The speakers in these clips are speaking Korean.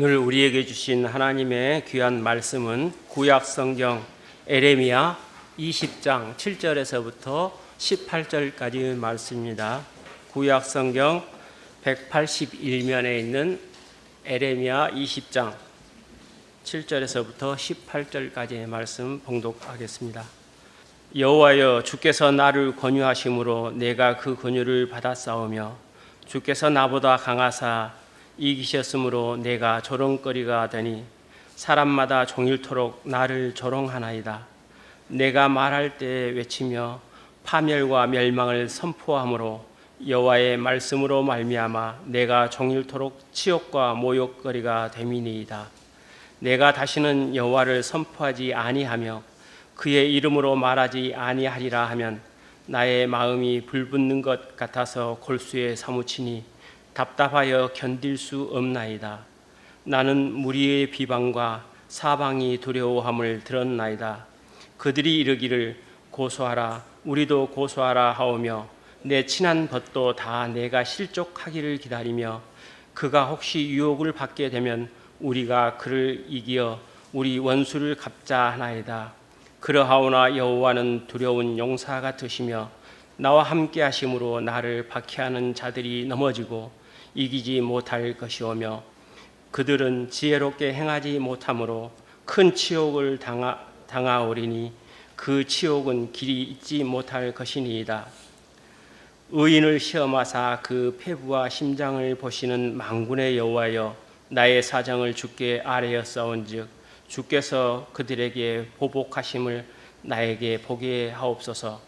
오늘 우리에게 주신 하나님의 귀한 말씀은 구약 성경 에레미야 20장 7절에서부터 18절까지 말씀입니다. 구약 성경 181면에 있는 에레미야 20장 7절에서부터 18절까지의 말씀 봉독하겠습니다. 여호와여, 주께서 나를 권유하심으로 내가 그 권유를 받았사오며 주께서 나보다 강하사 이기셨으므로 내가 조롱거리가 되니 사람마다 종일토록 나를 조롱하나이다. 내가 말할 때 외치며 파멸과 멸망을 선포함으로 여호와의 말씀으로 말미암아 내가 종일토록 치욕과 모욕거리가 됨이니이다. 내가 다시는 여호와를 선포하지 아니하며 그의 이름으로 말하지 아니하리라 하면 나의 마음이 불붙는 것 같아서 골수에 사무치니 답답하여 견딜 수 없나이다. 나는 무리의 비방과 사방이 두려워함을 들었나이다. 그들이 이르기를 고소하라, 우리도 고소하라 하오며 내 친한 벗도 다 내가 실족하기를 기다리며 그가 혹시 유혹을 받게 되면 우리가 그를 이기어 우리 원수를 갚자 하나이다. 그러하오나 여호와는 두려운 용사 같으시며 나와 함께 하심으로 나를 박해하는 자들이 넘어지고 이기지 못할 것이오며 그들은 지혜롭게 행하지 못하므로 큰 치욕을 당하오리니 그 치욕은 길이 잊지 못할 것이니이다. 의인을 시험하사 그 폐부와 심장을 보시는 만군의 여호와여, 나의 사정을 주께 아뢰었사온즉 주께서 그들에게 보복하심을 나에게 보게 하옵소서.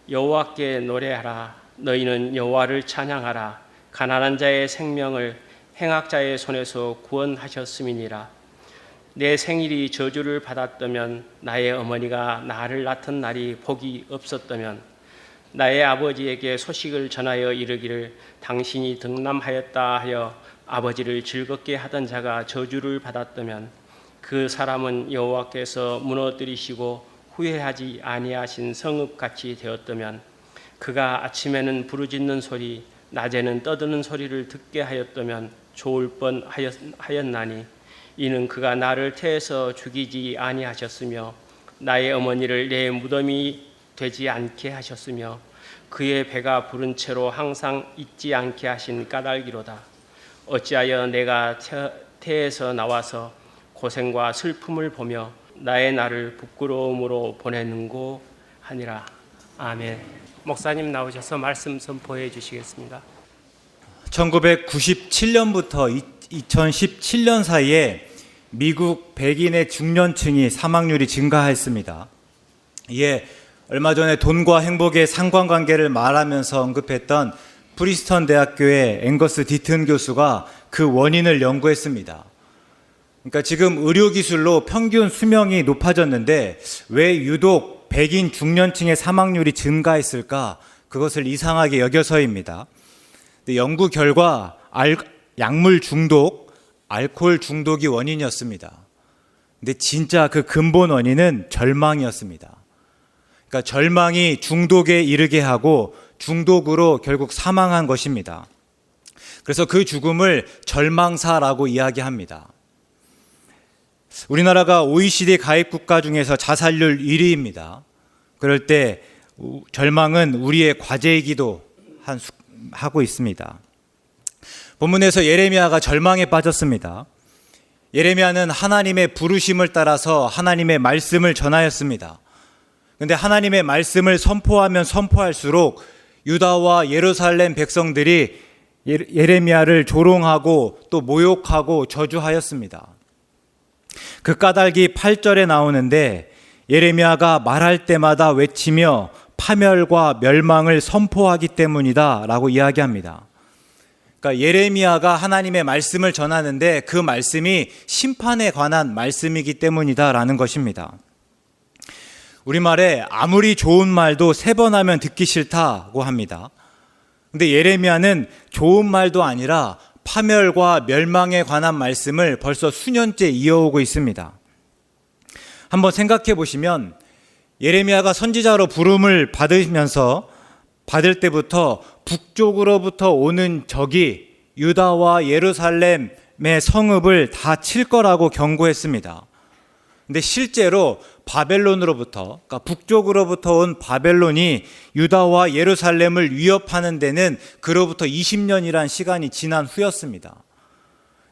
여호와께 노래하라. 너희는 여호와를 찬양하라. 가난한 자의 생명을 행악자의 손에서 구원하셨음이니라. 내 생일이 저주를 받았다면, 나의 어머니가 나를 낳던 날이 복이 없었다면, 나의 아버지에게 소식을 전하여 이르기를 당신이 등남하였다 하여 아버지를 즐겁게 하던 자가 저주를 받았다면, 그 사람은 여호와께서 무너뜨리시고 후회하지 아니하신 성읍같이 되었다면, 그가 아침에는 부르짖는 소리, 낮에는 떠드는 소리를 듣게 하였다면 좋을 뻔하였나니, 이는 그가 나를 태에서 죽이지 아니하셨으며 나의 어머니를 내 무덤이 되지 않게 하셨으며 그의 배가 부른 채로 항상 잊지 않게 하신 까닭이로다. 어찌하여 내가 태에서 나와서 고생과 슬픔을 보며 나의 날을 부끄러움으로 보내는고 하니라. 아멘. 목사님 나오셔서 말씀 선포해 주시겠습니다. 1997년부터 2017년 사이에 미국 백인의 중년층이 사망률이 증가했습니다. 이에 얼마 전에 돈과 행복의 상관관계를 말하면서 언급했던 프리스턴 대학교의 앵거스 디튼 교수가 그 원인을 연구했습니다. 그러니까 지금 의료기술로 평균 수명이 높아졌는데 왜 유독 백인 중년층의 사망률이 증가했을까? 그것을 이상하게 여겨서입니다. 연구 결과 약물 중독, 알코올 중독이 원인이었습니다. 근데 진짜 그 근본 원인은 절망이었습니다. 그러니까 절망이 중독에 이르게 하고 중독으로 결국 사망한 것입니다. 그래서 그 죽음을 절망사라고 이야기합니다. 우리나라가 OECD 가입 국가 중에서 자살률 1위입니다. 그럴 때 절망은 우리의 과제이기도 하고 있습니다. 본문에서 예레미야가 절망에 빠졌습니다. 예레미야는 하나님의 부르심을 따라서 하나님의 말씀을 전하였습니다. 그런데 하나님의 말씀을 선포하면 선포할수록 유다와 예루살렘 백성들이 예레미야를 조롱하고 또 모욕하고 저주하였습니다. 그 까닭이 8절에 나오는데 예레미야가 말할 때마다 외치며 파멸과 멸망을 선포하기 때문이다 라고 이야기합니다. 그러니까 예레미야가 하나님의 말씀을 전하는데 그 말씀이 심판에 관한 말씀이기 때문이다 라는 것입니다. 우리말에 아무리 좋은 말도 3번 하면 듣기 싫다고 합니다. 근데 예레미야는 좋은 말도 아니라 파멸과 멸망에 관한 말씀을 벌써 수년째 이어오고 있습니다. 한번 생각해 보시면 예레미야가 선지자로 부름을 받을 때부터 북쪽으로부터 오는 적이 유다와 예루살렘 성읍을 다 칠 거라고 경고했습니다. 근데 실제로 바벨론으로부터, 그러니까 북쪽으로부터 온 바벨론이 유다와 예루살렘을 위협하는 데는 그로부터 20년이란 시간이 지난 후였습니다.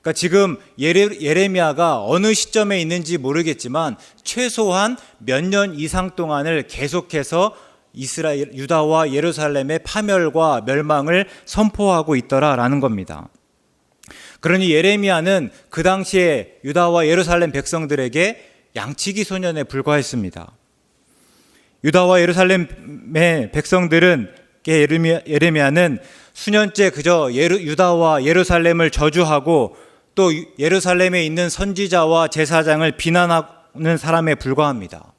그러니까 지금 예레미야가 어느 시점에 있는지 모르겠지만 최소한 몇 년 이상 동안을 계속해서 유다와 예루살렘의 파멸과 멸망을 선포하고 있더라라는 겁니다. 그러니 예레미야는 그 당시에 유다와 예루살렘 백성들에게 양치기 소년에 불과했습니다. 유다와 예루살렘의 백성들은 예레미야는 수년째 그저 유다와 예루살렘을 저주하고 또 예루살렘에 있는 선지자와 제사장을 비난하는 사람에 불과합니다.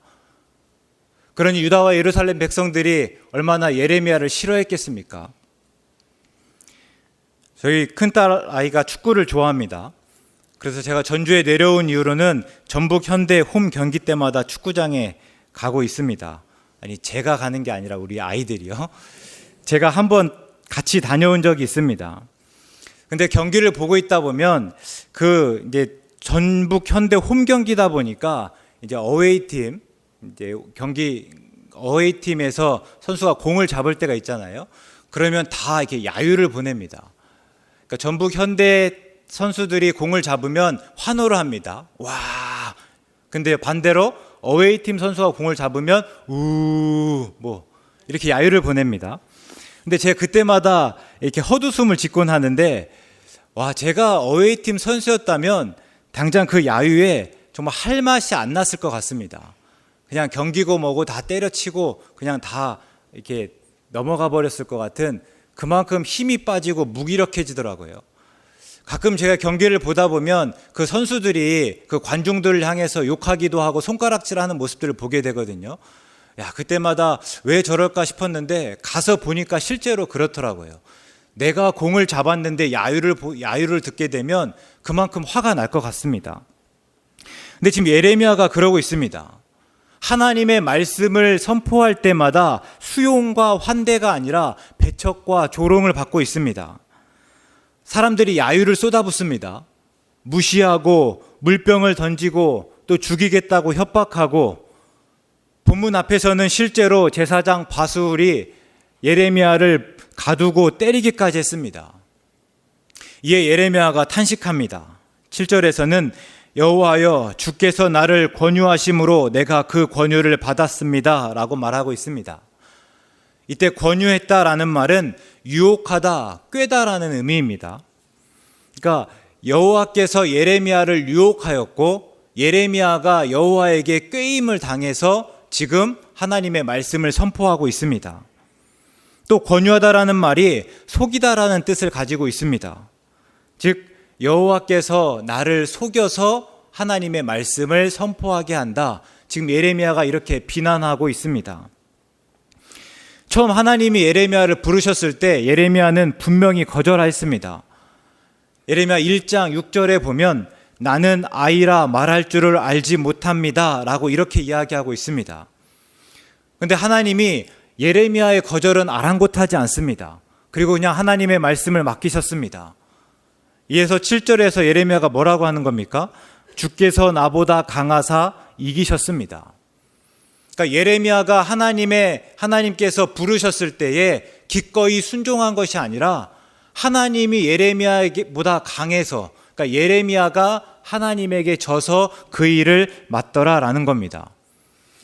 그러니 유다와 예루살렘 백성들이 얼마나 예레미야를 싫어했겠습니까? 저희 큰딸 아이가 축구를 좋아합니다. 그래서 제가 전주에 내려온 이후로는 전북 현대 홈 경기 때마다 축구장에 가고 있습니다. 아니, 제가 가는 게 아니라 우리 아이들이요. 제가 한번 같이 다녀온 적이 있습니다. 근데 경기를 보고 있다 보면 이제 전북 현대 홈 경기다 보니까 이제 어웨이팀, 이제 어웨이팀에서 선수가 공을 잡을 때가 있잖아요. 그러면 다 이렇게 야유를 보냅니다. 그러니까 전북 현대 선수들이 공을 잡으면 환호를 합니다. 와! 근데 반대로 어웨이팀 선수가 공을 잡으면 이렇게 야유를 보냅니다. 근데 제가 그때마다 이렇게 헛웃음을 짓곤 하는데, 와, 제가 어웨이팀 선수였다면 당장 그 야유에 정말 할 맛이 안 났을 것 같습니다. 그냥 경기고 뭐고 다 때려치고 그냥 다 이렇게 넘어가 버렸을 것 같은, 그만큼 힘이 빠지고 무기력해지더라고요. 가끔 제가 경기를 보다 보면 그 선수들이 그 관중들을 향해서 욕하기도 하고 손가락질하는 모습들을 보게 되거든요. 야, 그때마다 왜 저럴까 싶었는데 가서 보니까 실제로 그렇더라고요. 내가 공을 잡았는데 야유를 듣게 되면 그만큼 화가 날 것 같습니다. 근데 지금 예레미야가 그러고 있습니다. 하나님의 말씀을 선포할 때마다 수용과 환대가 아니라 배척과 조롱을 받고 있습니다. 사람들이 야유를 쏟아붓습니다. 무시하고 물병을 던지고 또 죽이겠다고 협박하고, 본문 앞에서는 실제로 제사장 바술이 예레미야를 가두고 때리기까지 했습니다. 이에 예레미야가 탄식합니다. 7절에서는 여호와여, 주께서 나를 권유하심으로 내가 그 권유를 받았습니다 라고 말하고 있습니다. 이때 권유했다라는 말은 유혹하다, 꾀다라는 의미입니다. 그러니까 여호와께서 예레미야를 유혹하였고 예레미야가 여호와에게 꾀임을 당해서 지금 하나님의 말씀을 선포하고 있습니다. 또 권유하다라는 말이 속이다라는 뜻을 가지고 있습니다. 즉 여호와께서 나를 속여서 하나님의 말씀을 선포하게 한다. 지금 예레미야가 이렇게 비난하고 있습니다. 처음 하나님이 예레미야를 부르셨을 때 예레미야는 분명히 거절하였습니다. 예레미야 1장 6절에 보면 나는 아이라 말할 줄을 알지 못합니다 라고 이렇게 이야기하고 있습니다. 그런데 하나님이 예레미야의 거절은 아랑곳하지 않습니다. 그리고 그냥 하나님의 말씀을 맡기셨습니다. 이에서 7절에서 예레미야가 뭐라고 하는 겁니까? 주께서 나보다 강하사 이기셨습니다. 그러니까 예레미야가 하나님께서 부르셨을 때에 기꺼이 순종한 것이 아니라 하나님이 예레미야보다 강해서, 그러니까 예레미야가 하나님에게 져서 그 일을 맡더라라는 겁니다.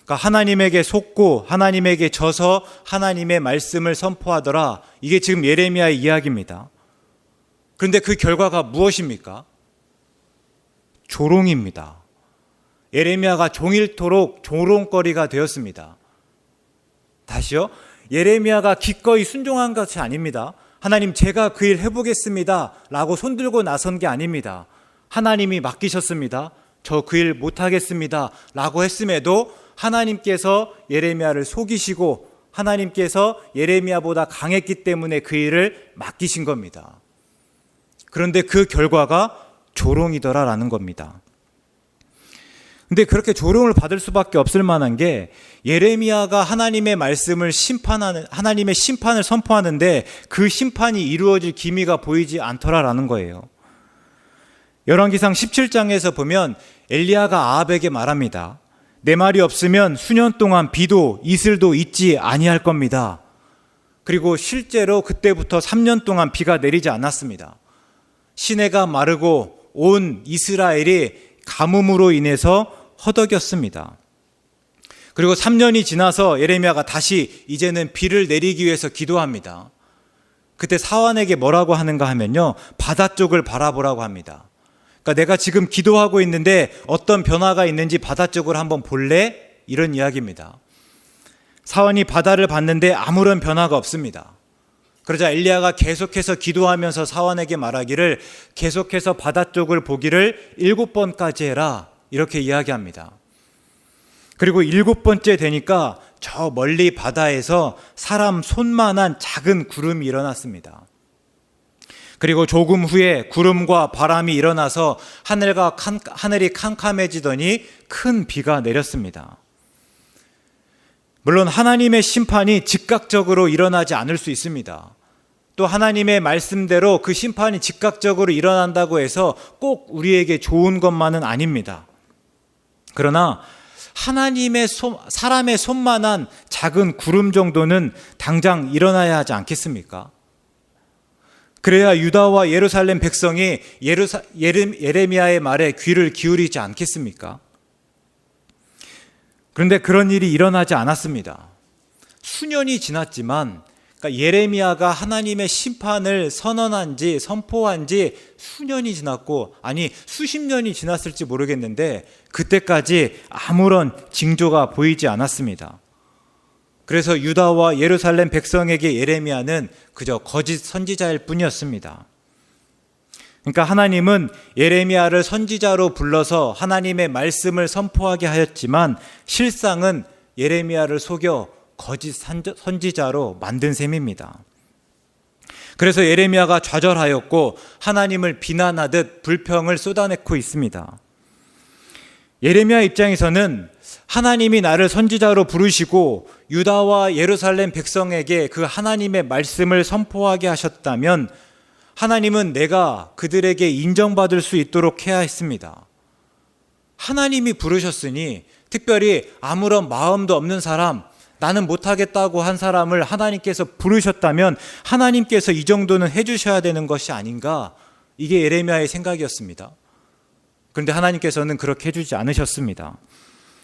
그러니까 하나님에게 속고 하나님에게 져서 하나님의 말씀을 선포하더라. 이게 지금 예레미야의 이야기입니다. 그런데 그 결과가 무엇입니까? 조롱입니다. 예레미야가 종일토록 조롱거리가 되었습니다. 다시요. 예레미야가 기꺼이 순종한 것이 아닙니다. 하나님, 제가 그 일 해보겠습니다 라고 손들고 나선 게 아닙니다. 하나님이 맡기셨습니다. 저 그 일 못하겠습니다 라고 했음에도 하나님께서 예레미야를 속이시고 하나님께서 예레미야보다 강했기 때문에 그 일을 맡기신 겁니다. 그런데 그 결과가 조롱이더라라는 겁니다. 근데 그렇게 조롱을 받을 수밖에 없을 만한 게 예레미야가 하나님의 말씀을 하나님의 심판을 선포하는데 그 심판이 이루어질 기미가 보이지 않더라라는 거예요. 열왕기상 17장에서 보면 엘리야가 아합에게 말합니다. 내 말이 없으면 수년 동안 비도 이슬도 있지 아니할 겁니다. 그리고 실제로 그때부터 3년 동안 비가 내리지 않았습니다. 시내가 마르고 온 이스라엘이 가뭄으로 인해서 허덕였습니다. 그리고 3년이 지나서 예레미야가 다시 이제는 비를 내리기 위해서 기도합니다. 그때 사환에게 뭐라고 하는가 하면요, 바다 쪽을 바라보라고 합니다. 그러니까 내가 지금 기도하고 있는데 어떤 변화가 있는지 바다 쪽을 한번 볼래? 이런 이야기입니다. 사환이 바다를 봤는데 아무런 변화가 없습니다. 그러자 엘리야가 계속해서 기도하면서 사환에게 말하기를 계속해서 바다 쪽을 보기를 7번까지 해라, 이렇게 이야기합니다. 그리고 7번째 되니까 저 멀리 바다에서 사람 손만한 작은 구름이 일어났습니다. 그리고 조금 후에 구름과 바람이 일어나서 하늘이 캄캄해지더니 큰 비가 내렸습니다. 물론 하나님의 심판이 즉각적으로 일어나지 않을 수 있습니다. 또 하나님의 말씀대로 그 심판이 즉각적으로 일어난다고 해서 꼭 우리에게 좋은 것만은 아닙니다. 그러나 사람의 손만한 작은 구름 정도는 당장 일어나야 하지 않겠습니까? 그래야 유다와 예루살렘 백성이 예레미야의 말에 귀를 기울이지 않겠습니까? 그런데 그런 일이 일어나지 않았습니다. 수년이 지났지만, 그러니까 예레미야가 하나님의 심판을 선포한 지 수년이 지났고, 아니 수십 년이 지났을지 모르겠는데 그때까지 아무런 징조가 보이지 않았습니다. 그래서 유다와 예루살렘 백성에게 예레미야는 그저 거짓 선지자일 뿐이었습니다. 그러니까 하나님은 예레미야를 선지자로 불러서 하나님의 말씀을 선포하게 하였지만 실상은 예레미야를 속여 거짓 선지자로 만든 셈입니다. 그래서 예레미야가 좌절하였고 하나님을 비난하듯 불평을 쏟아내고 있습니다. 예레미야 입장에서는 하나님이 나를 선지자로 부르시고 유다와 예루살렘 백성에게 그 하나님의 말씀을 선포하게 하셨다면 하나님은 내가 그들에게 인정받을 수 있도록 해야 했습니다. 하나님이 부르셨으니 특별히 아무런 마음도 없는 사람, 나는 못하겠다고 한 사람을 하나님께서 부르셨다면 하나님께서 이 정도는 해주셔야 되는 것이 아닌가, 이게 예레미야의 생각이었습니다. 그런데 하나님께서는 그렇게 해주지 않으셨습니다.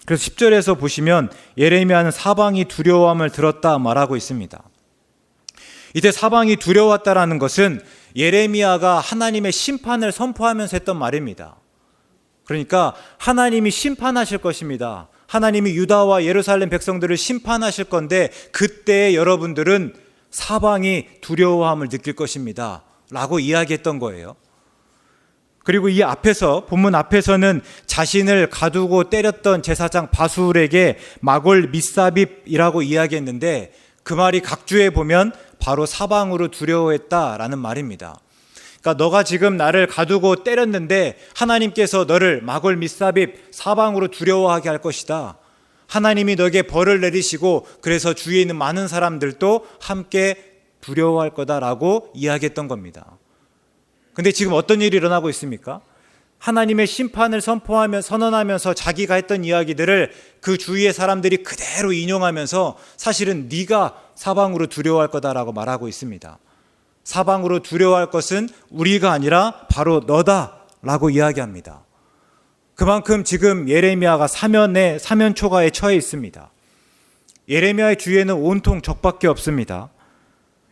그래서 10절에서 보시면 예레미야는 사방이 두려워함을 들었다 말하고 있습니다. 이때 사방이 두려웠다라는 것은 예레미야가 하나님의 심판을 선포하면서 했던 말입니다. 그러니까 하나님이 심판하실 것입니다. 하나님이 유다와 예루살렘 백성들을 심판하실 건데 그때 여러분들은 사방이 두려워함을 느낄 것입니다 라고 이야기했던 거예요. 그리고 이 앞에서, 본문 앞에서는 자신을 가두고 때렸던 제사장 바술에게 마골 미사빕이라고 이야기했는데 그 말이 각주에 보면 바로 사방으로 두려워했다라는 말입니다. 그러니까 너가 지금 나를 가두고 때렸는데 하나님께서 너를 마골 미사빕, 사방으로 두려워하게 할 것이다. 하나님이 너에게 벌을 내리시고 그래서 주위에 있는 많은 사람들도 함께 두려워할 거다라고 이야기했던 겁니다. 근데 지금 어떤 일이 일어나고 있습니까? 하나님의 심판을 선언하면서 자기가 했던 이야기들을 그 주위의 사람들이 그대로 인용하면서 사실은 네가 사방으로 두려워할 거다라고 말하고 있습니다. 사방으로 두려워할 것은 우리가 아니라 바로 너다라고 이야기합니다. 그만큼 지금 예레미야가 사면 초가에 처해 있습니다. 예레미야의 주위에는 온통 적밖에 없습니다.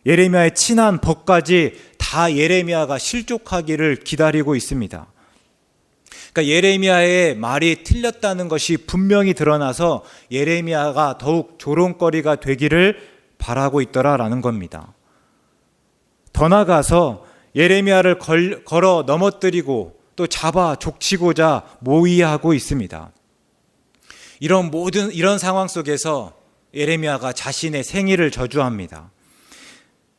예레미야의 친한 벗까지 다 예레미야가 실족하기를 기다리고 있습니다. 그러니까 예레미야의 말이 틀렸다는 것이 분명히 드러나서 예레미야가 더욱 조롱거리가 되기를 바라고 있더라라는 겁니다. 더 나아가서 예레미야를 걸어 넘어뜨리고 또 잡아 족치고자 모의하고 있습니다. 이런 상황 속에서 예레미야가 자신의 생일을 저주합니다.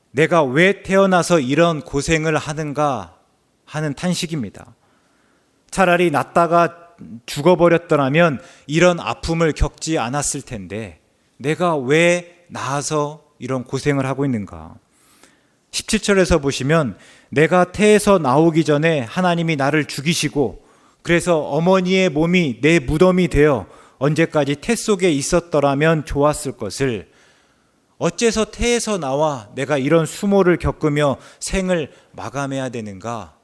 내가 왜 태어나서 이런 고생을 하는가 하는 탄식입니다. 차라리 낳다가 죽어버렸더라면 이런 아픔을 겪지 않았을 텐데 내가 왜 낳아서 이런 고생을 하고 있는가. 17절에서 보시면 내가 태에서 나오기 전에 하나님이 나를 죽이시고 그래서 어머니의 몸이 내 무덤이 되어 언제까지 태 속에 있었더라면 좋았을 것을 어째서 태에서 나와 내가 이런 수모를 겪으며 생을 마감해야 되는가?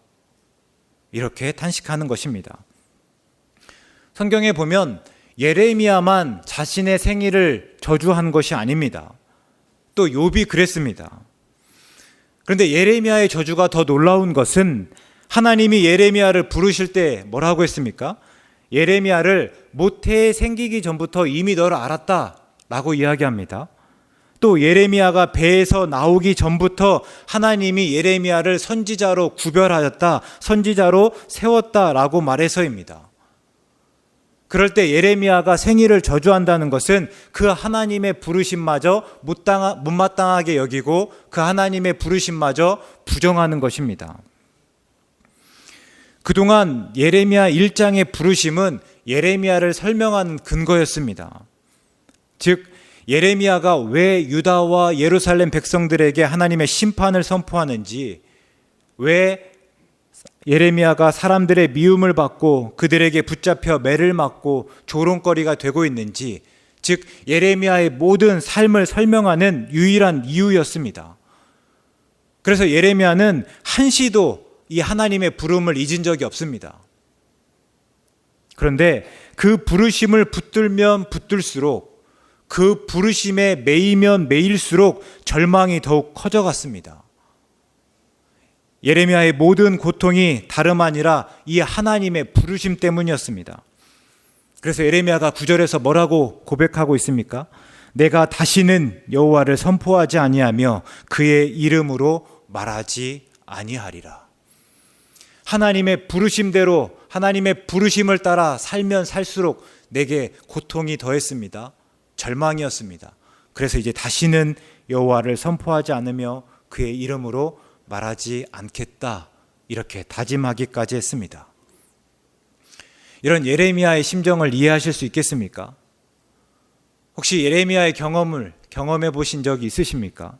이렇게 탄식하는 것입니다. 성경에 보면 예레미야만 자신의 생일을 저주한 것이 아닙니다. 또 욥이 그랬습니다. 그런데 예레미야의 저주가 더 놀라운 것은 하나님이 예레미야를 부르실 때 뭐라고 했습니까? 예레미야를 모태에 생기기 전부터 이미 너를 알았다 라고 이야기합니다. 또 예레미야가 배에서 나오기 전부터 하나님이 예레미야를 선지자로 구별하였다, 선지자로 세웠다라고 말해서입니다. 그럴 때 예레미야가 생일을 저주한다는 것은 그 하나님의 부르심마저 못마땅하게 여기고 그 하나님의 부르심마저 부정하는 것입니다. 그동안 예레미야 1장의 부르심은 예레미야를 설명하는 근거였습니다. 즉 예레미야가 왜 유다와 예루살렘 백성들에게 하나님의 심판을 선포하는지, 왜 예레미야가 사람들의 미움을 받고 그들에게 붙잡혀 매를 맞고 조롱거리가 되고 있는지, 즉 예레미야의 모든 삶을 설명하는 유일한 이유였습니다. 그래서 예레미야는 한시도 이 하나님의 부름을 잊은 적이 없습니다. 그런데 그 부르심을 붙들면 붙들수록, 그 부르심에 매이면 매일수록 절망이 더욱 커져갔습니다. 예레미야의 모든 고통이 다름 아니라 이 하나님의 부르심 때문이었습니다. 그래서 예레미야가 9절에서 뭐라고 고백하고 있습니까? 내가 다시는 여호와를 선포하지 아니하며 그의 이름으로 말하지 아니하리라. 하나님의 부르심대로, 하나님의 부르심을 따라 살면 살수록 내게 고통이 더했습니다. 절망이었습니다. 그래서 이제 다시는 여호와를 선포하지 않으며 그의 이름으로 말하지 않겠다, 이렇게 다짐하기까지 했습니다. 이런 예레미야의 심정을 이해하실 수 있겠습니까? 혹시 예레미야의 경험을 경험해 보신 적이 있으십니까?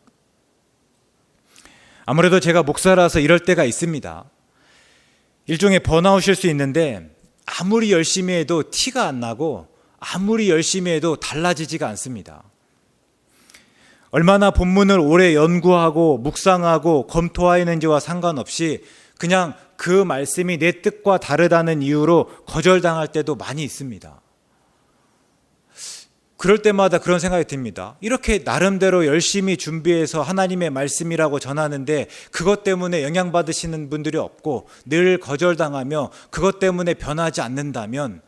아무래도 제가 목사라서 이럴 때가 있습니다. 일종의 번아웃일 수 있는데 아무리 열심히 해도 티가 안 나고 아무리 열심히 해도 달라지지가 않습니다. 얼마나 본문을 오래 연구하고 묵상하고 검토하였는지와 상관없이 그냥 그 말씀이 내 뜻과 다르다는 이유로 거절당할 때도 많이 있습니다. 그럴 때마다 그런 생각이 듭니다. 이렇게 나름대로 열심히 준비해서 하나님의 말씀이라고 전하는데 그것 때문에 영향받으시는 분들이 없고 늘 거절당하며 그것 때문에 변하지 않는다면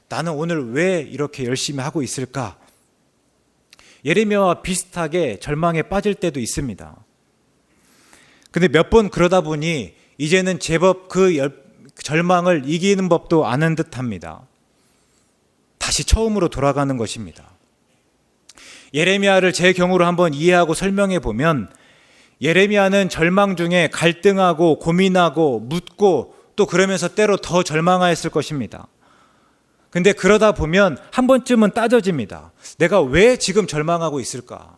나는 오늘 왜 이렇게 열심히 하고 있을까? 예레미야와 비슷하게 절망에 빠질 때도 있습니다. 근데 몇 번 그러다 보니 이제는 제법 그 절망을 이기는 법도 아는 듯합니다. 다시 처음으로 돌아가는 것입니다. 예레미야를 제 경우로 한번 이해하고 설명해 보면, 예레미야는 절망 중에 갈등하고 고민하고 묻고 또 그러면서 때로 더 절망하였을 것입니다. 근데 그러다 보면 한 번쯤은 따져집니다. 내가 왜 지금 절망하고 있을까?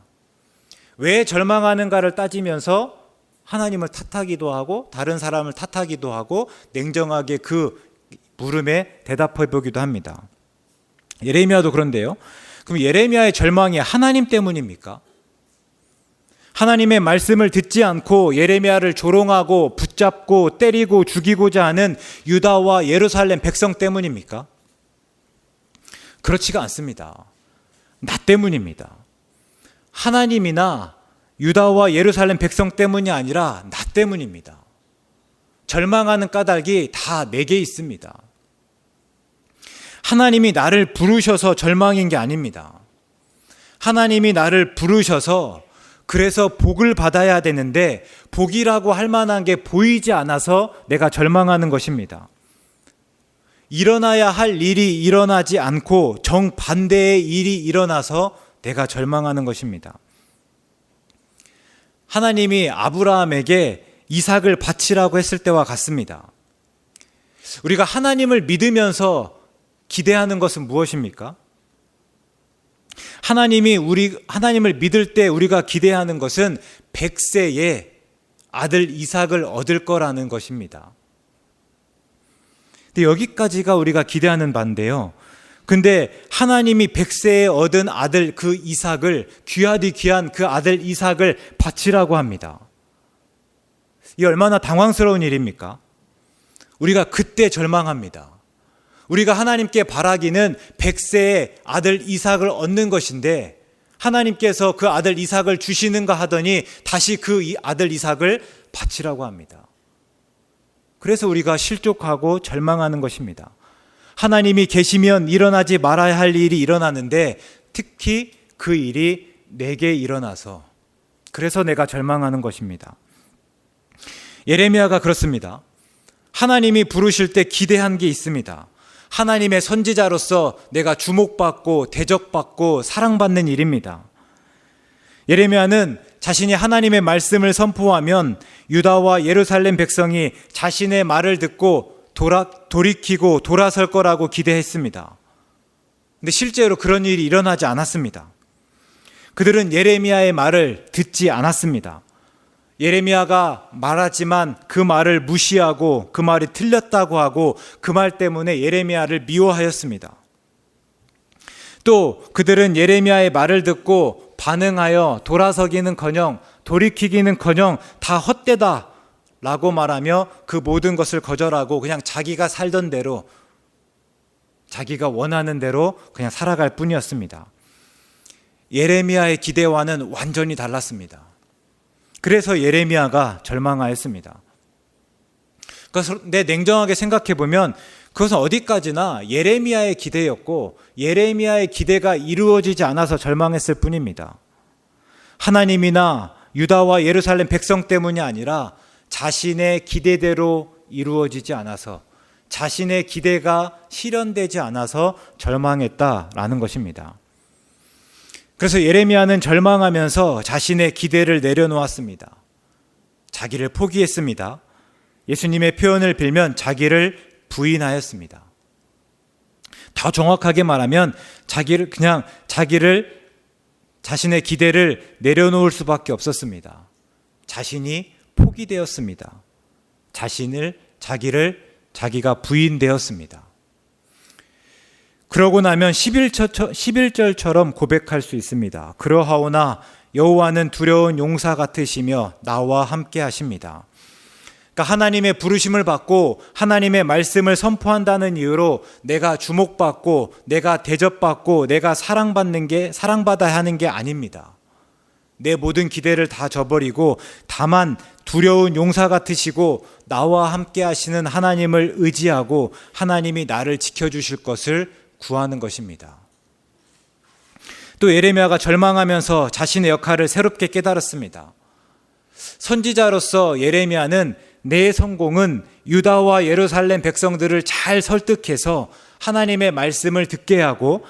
왜 절망하는가를 따지면서 하나님을 탓하기도 하고 다른 사람을 탓하기도 하고 냉정하게 그 물음에 대답해 보기도 합니다. 예레미야도 그런데요. 그럼 예레미야의 절망이 하나님 때문입니까? 하나님의 말씀을 듣지 않고 예레미야를 조롱하고 붙잡고 때리고 죽이고자 하는 유다와 예루살렘 백성 때문입니까? 그렇지가 않습니다. 나 때문입니다. 하나님이나 유다와 예루살렘 백성 때문이 아니라 나 때문입니다. 절망하는 까닭이 다 내게 있습니다. 하나님이 나를 부르셔서 절망인 게 아닙니다. 하나님이 나를 부르셔서 그래서 복을 받아야 되는데 복이라고 할 만한 게 보이지 않아서 내가 절망하는 것입니다. 일어나야 할 일이 일어나지 않고 정반대의 일이 일어나서 내가 절망하는 것입니다. 하나님이 아브라함에게 이삭을 바치라고 했을 때와 같습니다. 우리가 하나님을 믿으면서 기대하는 것은 무엇입니까? 하나님을 믿을 때 우리가 기대하는 것은 100세에 아들 이삭을 얻을 거라는 것입니다. 근데 여기까지가 우리가 기대하는 바인데요. 근데 하나님이 100세에 얻은 아들 그 이삭을, 귀하디 귀한 그 아들 이삭을 바치라고 합니다. 이 얼마나 당황스러운 일입니까? 우리가 그때 절망합니다. 우리가 하나님께 바라기는 100세에 아들 이삭을 얻는 것인데 하나님께서 그 아들 이삭을 주시는가 하더니 다시 그 아들 이삭을 바치라고 합니다. 그래서 우리가 실족하고 절망하는 것입니다. 하나님이 계시면 일어나지 말아야 할 일이 일어나는데 특히 그 일이 내게 일어나서 그래서 내가 절망하는 것입니다. 예레미야가 그렇습니다. 하나님이 부르실 때 기대한 게 있습니다. 하나님의 선지자로서 내가 주목받고 대접받고 사랑받는 일입니다. 예레미야는 자신이 하나님의 말씀을 선포하면 유다와 예루살렘 백성이 자신의 말을 듣고 돌이키고 돌아설 거라고 기대했습니다. 근데 실제로 그런 일이 일어나지 않았습니다. 그들은 예레미야의 말을 듣지 않았습니다. 예레미야가 말하지만 그 말을 무시하고 그 말이 틀렸다고 하고 그 말 때문에 예레미야를 미워하였습니다. 또 그들은 예레미야의 말을 듣고 반응하여 돌아서기는커녕 돌이키기는커녕 다 헛되다 라고 말하며 그 모든 것을 거절하고 그냥 자기가 살던 대로 자기가 원하는 대로 그냥 살아갈 뿐이었습니다. 예레미야의 기대와는 완전히 달랐습니다. 그래서 예레미야가 절망하였습니다. 그런데 냉정하게 생각해 보면 그것은 어디까지나 예레미야의 기대였고 예레미야의 기대가 이루어지지 않아서 절망했을 뿐입니다. 하나님이나 유다와 예루살렘 백성 때문이 아니라 자신의 기대대로 이루어지지 않아서 자신의 기대가 실현되지 않아서 절망했다라는 것입니다. 그래서 예레미야는 절망하면서 자신의 기대를 내려놓았습니다. 자기를 포기했습니다. 예수님의 표현을 빌면 자기를 부인하였습니다. 더 정확하게 말하면 자신의 기대를 내려놓을 수밖에 없었습니다. 자신이 포기되었습니다. 자기가 부인되었습니다. 그러고 나면 11절처럼 고백할 수 있습니다. 그러하오나 여호와는 두려운 용사 같으시며 나와 함께 하십니다. 그러니까 하나님의 부르심을 받고 하나님의 말씀을 선포한다는 이유로 내가 주목받고 내가 대접받고 내가 사랑받아야 하는 게 아닙니다. 내 모든 기대를 다 저버리고 다만 두려운 용사 같으시고 나와 함께 하시는 하나님을 의지하고 하나님이 나를 지켜주실 것을 구하는 것입니다. 또 예레미야가 절망하면서 자신의 역할을 새롭게 깨달았습니다. 선지자로서 예레미야는 내 성공은 유다와 예루살렘 백성들을 잘 설득해서 하나님의 말씀을 듣게 하고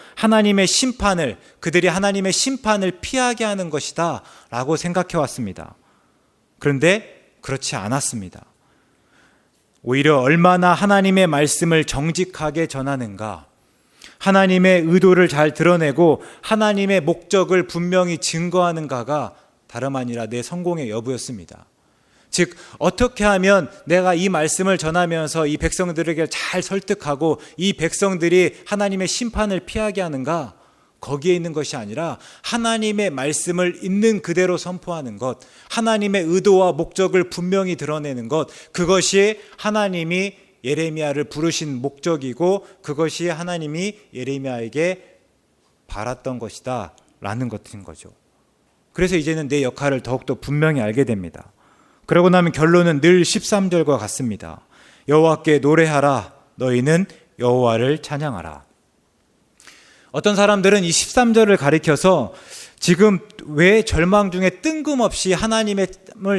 그들이 하나님의 심판을 피하게 하는 것이다 라고 생각해 왔습니다. 그런데 그렇지 않았습니다. 오히려 얼마나 하나님의 말씀을 정직하게 전하는가, 하나님의 의도를 잘 드러내고 하나님의 목적을 분명히 증거하는가가 다름 아니라 내 성공의 여부였습니다. 즉 어떻게 하면 내가 이 말씀을 전하면서 이 백성들에게 잘 설득하고 이 백성들이 하나님의 심판을 피하게 하는가, 거기에 있는 것이 아니라 하나님의 말씀을 있는 그대로 선포하는 것, 하나님의 의도와 목적을 분명히 드러내는 것, 그것이 하나님이 예레미야를 부르신 목적이고 그것이 하나님이 예레미야에게 바랐던 것이다 라는 것인 거죠. 그래서 이제는 내 역할을 더욱더 분명히 알게 됩니다. 그러고 나면 결론은 늘 13절과 같습니다. 여호와께 노래하라, 너희는 여호와를 찬양하라. 어떤 사람들은 이 13절을 가리켜서 지금 왜 절망 중에 뜬금없이 하나님을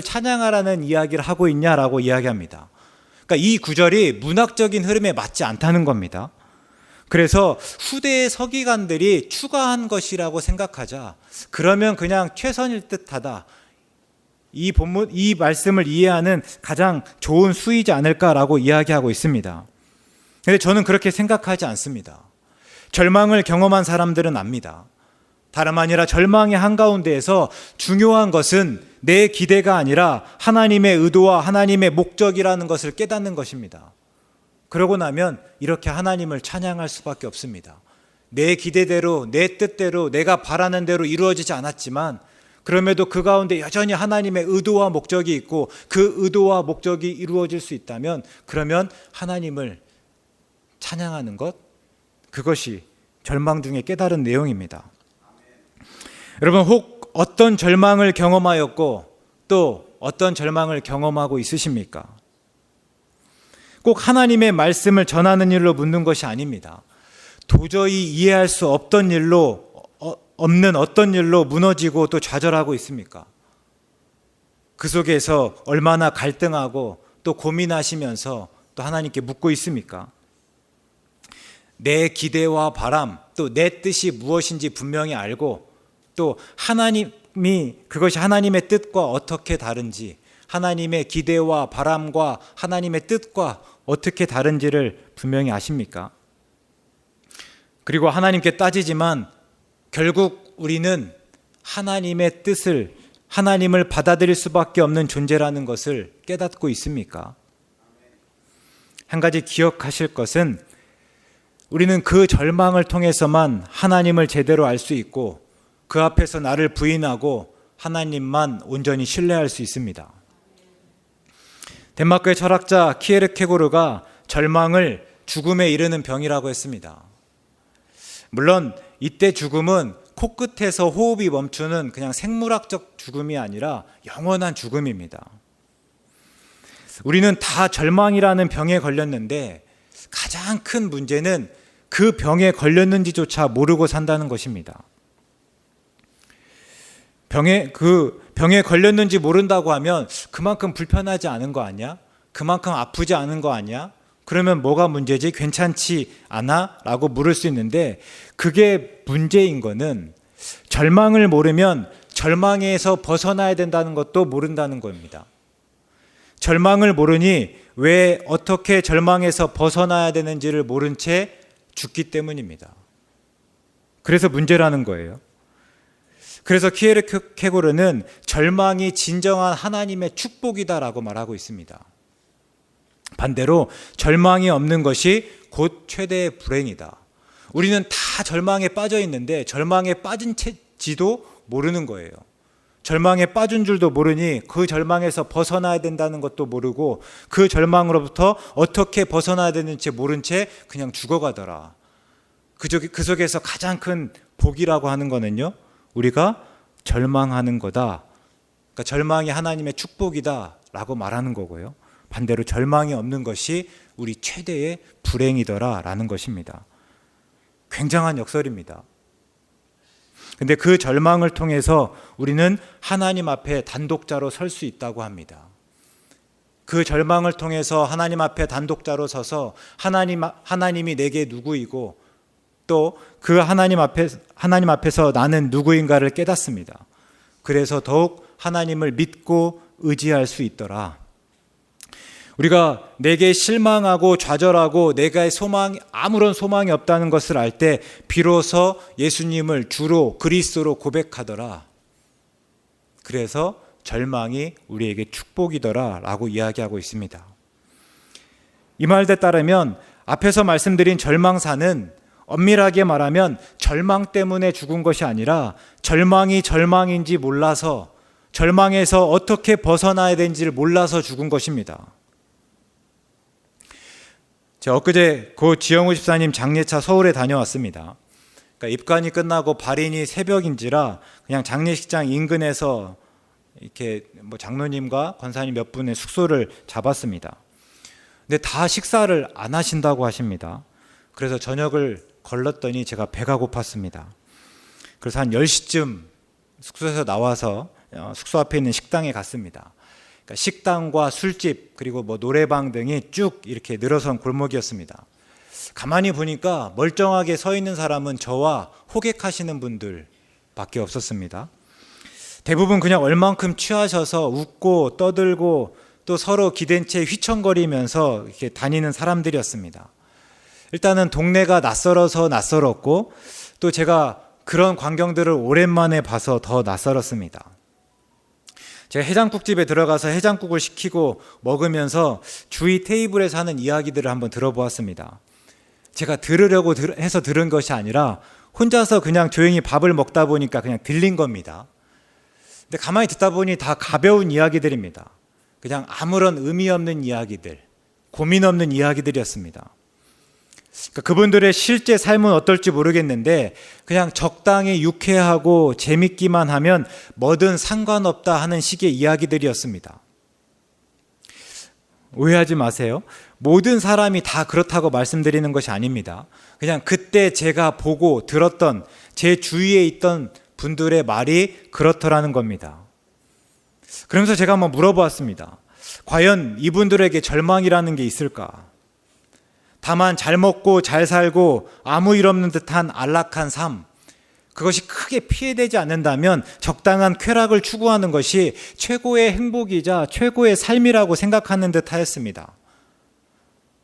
찬양하라는 이야기를 하고 있냐라고 이야기합니다. 그러니까 이 구절이 문학적인 흐름에 맞지 않다는 겁니다. 그래서 후대의 서기관들이 추가한 것이라고 생각하자 그러면 그냥 최선일 듯하다, 이 말씀을 이해하는 가장 좋은 수이지 않을까라고 이야기하고 있습니다. 그런데 저는 그렇게 생각하지 않습니다. 절망을 경험한 사람들은 압니다. 다름 아니라 절망의 한가운데에서 중요한 것은 내 기대가 아니라 하나님의 의도와 하나님의 목적이라는 것을 깨닫는 것입니다. 그러고 나면 이렇게 하나님을 찬양할 수밖에 없습니다. 내 기대대로, 내 뜻대로, 내가 바라는 대로 이루어지지 않았지만 그럼에도 그 가운데 여전히 하나님의 의도와 목적이 있고 그 의도와 목적이 이루어질 수 있다면 그러면 하나님을 찬양하는 것, 그것이 절망 중에 깨달은 내용입니다. 여러분, 혹 어떤 절망을 경험하였고 또 어떤 절망을 경험하고 있으십니까? 꼭 하나님의 말씀을 전하는 일로 묻는 것이 아닙니다. 도저히 이해할 수 없던 일로, 없는 어떤 일로 무너지고 또 좌절하고 있습니까? 그 속에서 얼마나 갈등하고 또 고민하시면서 또 하나님께 묻고 있습니까? 내 기대와 바람, 또 내 뜻이 무엇인지 분명히 알고 또 하나님이 그것이 하나님의 뜻과 어떻게 다른지, 하나님의 기대와 바람과 하나님의 뜻과 어떻게 다른지를 분명히 아십니까? 그리고 하나님께 따지지만 결국 우리는 하나님의 뜻을, 하나님을 받아들일 수밖에 없는 존재라는 것을 깨닫고 있습니까? 한 가지 기억하실 것은 우리는 그 절망을 통해서만 하나님을 제대로 알 수 있고 그 앞에서 나를 부인하고 하나님만 온전히 신뢰할 수 있습니다. 덴마크의 철학자 키에르케고르가 절망을 죽음에 이르는 병이라고 했습니다. 물론 이때 죽음은 코끝에서 호흡이 멈추는 그냥 생물학적 죽음이 아니라 영원한 죽음입니다. 우리는 다 절망이라는 병에 걸렸는데 가장 큰 문제는 그 병에 걸렸는지조차 모르고 산다는 것입니다. 병에 걸렸는지 모른다고 하면 그만큼 불편하지 않은 거 아니야? 그만큼 아프지 않은 거 아니야? 그러면 뭐가 문제지? 괜찮지 않아? 라고 물을 수 있는데 그게 문제인 거는 절망을 모르면 절망에서 벗어나야 된다는 것도 모른다는 겁니다. 절망을 모르니 왜 어떻게 절망에서 벗어나야 되는지를 모른 채 죽기 때문입니다. 그래서 문제라는 거예요. 그래서 키에르케고르는 절망이 진정한 하나님의 축복이다라고 말하고 있습니다. 반대로 절망이 없는 것이 곧 최대의 불행이다. 우리는 다 절망에 빠져 있는데 절망에 빠진 채지도 모르는 거예요. 절망에 빠진 줄도 모르니 그 절망에서 벗어나야 된다는 것도 모르고 그 절망으로부터 어떻게 벗어나야 되는지 모른 채 그냥 죽어가더라. 그 속에서 가장 큰 복이라고 하는 거는요, 우리가 절망하는 거다. 그러니까 절망이 하나님의 축복이다 라고 말하는 거고요. 반대로 절망이 없는 것이 우리 최대의 불행이더라 라는 것입니다. 굉장한 역설입니다. 근데 그 절망을 통해서 우리는 하나님 앞에 단독자로 설 수 있다고 합니다. 그 절망을 통해서 하나님 앞에 단독자로 서서 하나님이 내게 누구이고 또 그 하나님 앞에서 나는 누구인가를 깨닫습니다. 그래서 더욱 하나님을 믿고 의지할 수 있더라. 우리가 내게 실망하고 좌절하고 내가 아무런 소망이 없다는 것을 알 때 비로소 예수님을 주로 그리스도로 고백하더라. 그래서 절망이 우리에게 축복이더라 라고 이야기하고 있습니다. 이 말에 따르면 앞에서 말씀드린 절망사는 엄밀하게 말하면 절망 때문에 죽은 것이 아니라 절망이 절망인지 몰라서, 절망에서 어떻게 벗어나야 되는지를 몰라서 죽은 것입니다. 제가 엊그제 고 지영우 집사님 장례차 서울에 다녀왔습니다. 그러니까 입관이 끝나고 발인이 새벽인지라 그냥 장례식장 인근에서 이렇게 장로님과 권사님 몇 분의 숙소를 잡았습니다. 근데 다 식사를 안 하신다고 하십니다. 그래서 저녁을 걸렀더니 제가 배가 고팠습니다. 그래서 한 10시쯤 숙소에서 나와서 숙소 앞에 있는 식당에 갔습니다. 그러니까 식당과 술집 그리고 노래방 등이 쭉 이렇게 늘어선 골목이었습니다. 가만히 보니까 멀쩡하게 서 있는 사람은 저와 호객하시는 분들밖에 없었습니다. 대부분 그냥 얼만큼 취하셔서 웃고 떠들고 또 서로 기댄 채 휘청거리면서 이렇게 다니는 사람들이었습니다. 일단은 동네가 낯설었고 또 제가 그런 광경들을 오랜만에 봐서 더 낯설었습니다. 제가 해장국집에 들어가서 해장국을 시키고 먹으면서 주위 테이블에서 하는 이야기들을 한번 들어보았습니다. 제가 들으려고 해서 들은 것이 아니라 혼자서 그냥 조용히 밥을 먹다 보니까 그냥 들린 겁니다. 근데 가만히 듣다 보니 다 가벼운 이야기들입니다. 그냥 아무런 의미 없는 이야기들, 고민 없는 이야기들이었습니다. 그러니까 그분들의 실제 삶은 어떨지 모르겠는데 그냥 적당히 유쾌하고 재밌기만 하면 뭐든 상관없다 하는 식의 이야기들이었습니다. 오해하지 마세요. 모든 사람이 다 그렇다고 말씀드리는 것이 아닙니다. 그냥 그때 제가 보고 들었던 제 주위에 있던 분들의 말이 그렇더라는 겁니다. 그러면서 제가 한번 물어보았습니다. 과연 이분들에게 절망이라는 게 있을까? 다만 잘 먹고 잘 살고 아무 일 없는 듯한 안락한 삶, 그것이 크게 피해되지 않는다면 적당한 쾌락을 추구하는 것이 최고의 행복이자 최고의 삶이라고 생각하는 듯 하였습니다.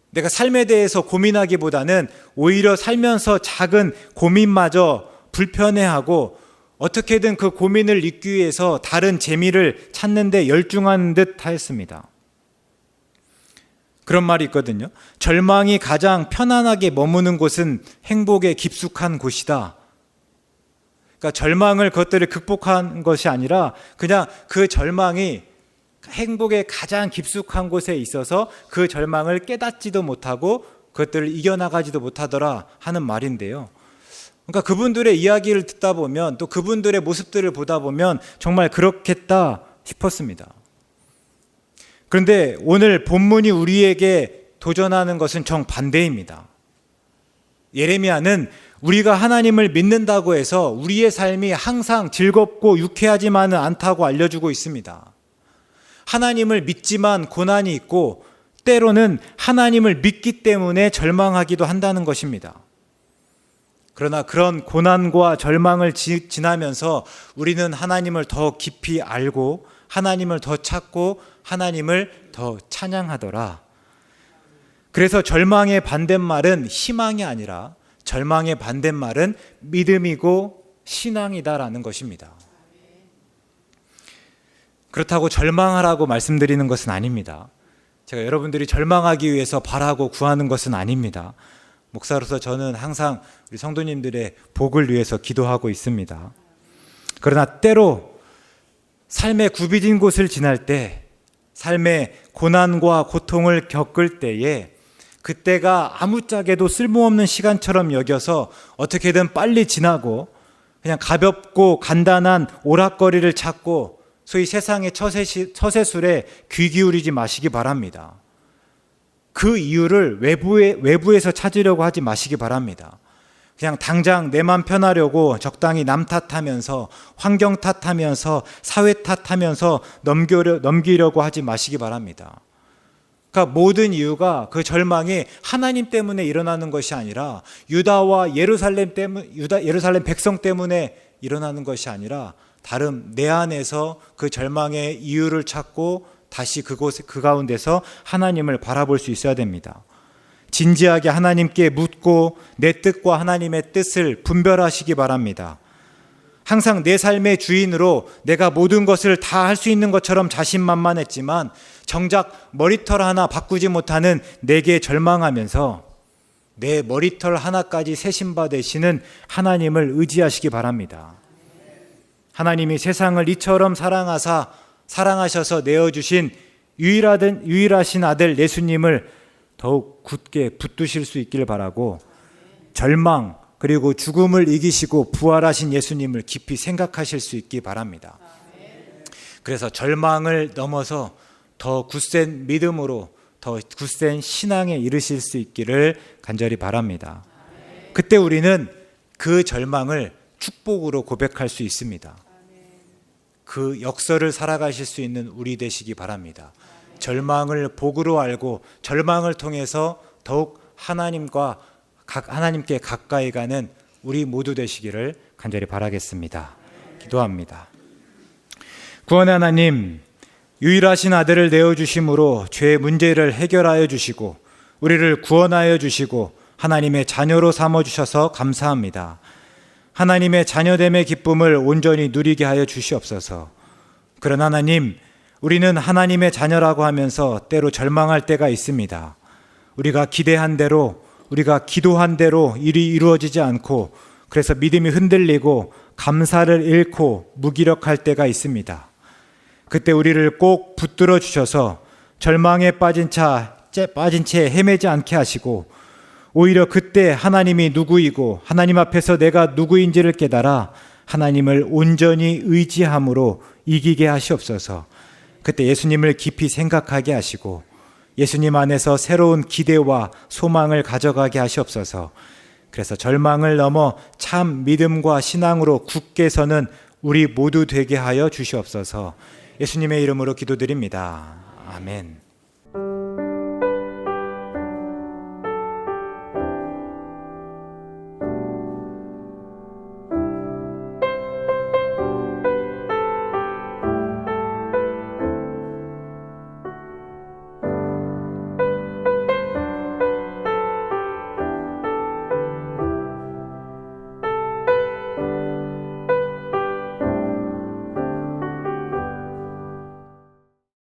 내가 삶에 대해서 고민하기보다는 오히려 살면서 작은 고민마저 불편해하고 어떻게든 그 고민을 잊기 위해서 다른 재미를 찾는 데 열중하는 듯 하였습니다. 그런 말이 있거든요. 절망이 가장 편안하게 머무는 곳은 행복에 깊숙한 곳이다. 그러니까 절망을 그것들을 극복한 것이 아니라 그냥 그 절망이 행복의 가장 깊숙한 곳에 있어서 그 절망을 깨닫지도 못하고 그것들을 이겨나가지도 못하더라 하는 말인데요. 그러니까 그분들의 이야기를 듣다 보면 또 그분들의 모습들을 보다 보면 정말 그렇겠다 싶었습니다. 그런데 오늘 본문이 우리에게 도전하는 것은 정반대입니다. 예레미야는 우리가 하나님을 믿는다고 해서 우리의 삶이 항상 즐겁고 유쾌하지만은 않다고 알려주고 있습니다. 하나님을 믿지만 고난이 있고 때로는 하나님을 믿기 때문에 절망하기도 한다는 것입니다. 그러나 그런 고난과 절망을 지나면서 우리는 하나님을 더 깊이 알고 하나님을 더 찾고 하나님을 더 찬양하더라. 그래서 절망의 반대말은 희망이 아니라 절망의 반대말은 믿음이고 신앙이다라는 것입니다. 그렇다고 절망하라고 말씀드리는 것은 아닙니다. 제가 여러분들이 절망하기 위해서 바라고 구하는 것은 아닙니다. 목사로서 저는 항상 우리 성도님들의 복을 위해서 기도하고 있습니다. 그러나 때로 삶의 굽이진 곳을 지날 때, 삶의 고난과 고통을 겪을 때에 그때가 아무짝에도 쓸모없는 시간처럼 여겨서 어떻게든 빨리 지나고 그냥 가볍고 간단한 오락거리를 찾고 소위 세상의 처세술에 귀 기울이지 마시기 바랍니다. 그 이유를 외부에서 찾으려고 하지 마시기 바랍니다. 그냥 당장 내 맘 편하려고 적당히 남 탓하면서 환경 탓하면서 사회 탓하면서 넘기려고 하지 마시기 바랍니다. 그러니까 모든 이유가 그 절망이 하나님 때문에 일어나는 것이 아니라 유다와 예루살렘 백성 때문에 일어나는 것이 아니라 다른 내 안에서 그 절망의 이유를 찾고 다시 그 가운데서 하나님을 바라볼 수 있어야 됩니다. 진지하게 하나님께 묻고 내 뜻과 하나님의 뜻을 분별하시기 바랍니다. 항상 내 삶의 주인으로 내가 모든 것을 다 할 수 있는 것처럼 자신만만했지만 정작 머리털 하나 바꾸지 못하는 내게 절망하면서 내 머리털 하나까지 세심바 되시는 하나님을 의지하시기 바랍니다. 하나님이 세상을 이처럼 사랑하셔서 내어주신 유일하신 아들 예수님을 더욱 굳게 붙드실 수 있기를 바라고 절망 그리고 죽음을 이기시고 부활하신 예수님을 깊이 생각하실 수 있기 바랍니다. 그래서 절망을 넘어서 더 굳센 믿음으로 더 굳센 신앙에 이르실 수 있기를 간절히 바랍니다. 그때 우리는 그 절망을 축복으로 고백할 수 있습니다. 그 역설을 살아가실 수 있는 우리 되시기 바랍니다. 절망을 복으로 알고 절망을 통해서 더욱 하나님께 가까이 가는 우리 모두 되시기를 간절히 바라겠습니다. 기도합니다. 구원의 하나님, 유일하신 아들을 내어주심으로 죄의 문제를 해결하여 주시고 우리를 구원하여 주시고 하나님의 자녀로 삼아주셔서 감사합니다. 하나님의 자녀됨의 기쁨을 온전히 누리게 하여 주시옵소서. 그러나 하나님, 우리는 하나님의 자녀라고 하면서 때로 절망할 때가 있습니다. 우리가 기대한 대로, 우리가 기도한 대로 일이 이루어지지 않고, 그래서 믿음이 흔들리고 감사를 잃고 무기력할 때가 있습니다. 그때 우리를 꼭 붙들어 주셔서 절망에 빠진 채 헤매지 않게 하시고, 오히려 그때 하나님이 누구이고 하나님 앞에서 내가 누구인지를 깨달아 하나님을 온전히 의지함으로 이기게 하시옵소서. 그때 예수님을 깊이 생각하게 하시고 예수님 안에서 새로운 기대와 소망을 가져가게 하시옵소서. 그래서 절망을 넘어 참 믿음과 신앙으로 굳게 서는 우리 모두 되게 하여 주시옵소서. 예수님의 이름으로 기도드립니다. 아멘.